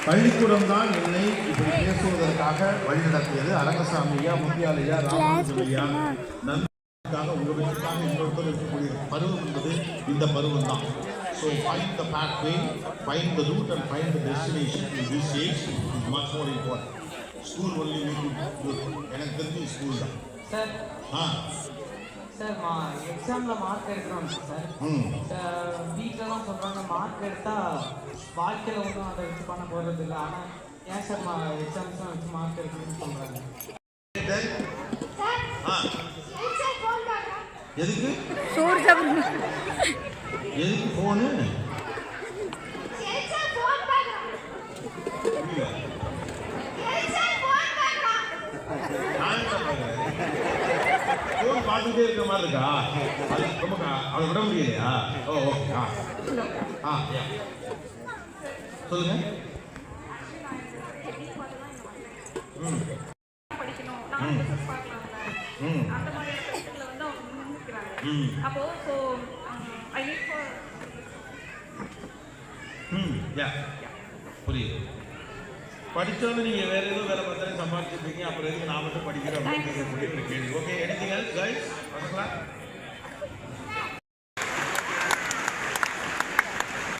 பள்ளிக்கூடம் தான் என்னை இப்படி பேசுவதற்காக வழிநடத்தியது. அரங்கசாமியா, முத்தியாலையா, ராமலிங்கமையா, நன்மைக்காக உங்களுக்காக இன்னொருத்தர் இருக்கக்கூடிய பருவம் என்பது இந்த பருவம் தான். So find the pathway, find the route and find the destination in this age is much more important. School only make you good. எனக்கு தெரிஞ்சு ஸ்கூல் தான் சார். சார் எக்ஸாமில் மார்க் எடுக்கிறோம் சார். வீட்டிலலாம் சொல்கிறாங்க மார்க் எடுத்தால் வாழ்க்கையில் ஒன்றும் அதை வச்சு பண்ண போகிறது இல்லை. ஆனால் ஏன் சார் எக்ஸாம்ஸ்லாம் வச்சு மார்க் எடுக்கணும்னு சொல்கிறாங்க? எதுக்கு எதுக்கு ஃபோனு? ஃபோன் பார்த்துட்டே இருக்கிற மாதிரி இருக்கா? அது ரொம்ப அதை விட முடியலையா? ஓ ஓகே. சொல்லுங்க. புரியுது. படித்தவங்க நீங்கள் வேறு எதுவும் வேலை பார்த்தாலும் சம்பாதிச்சிருப்பீங்க. அப்புறம் எதுக்கு நான் மட்டும் படிக்கிறேன் அப்படின்னு கேட்கக்கூடிய ஒரு கேள்வி. Okay, anything else guys?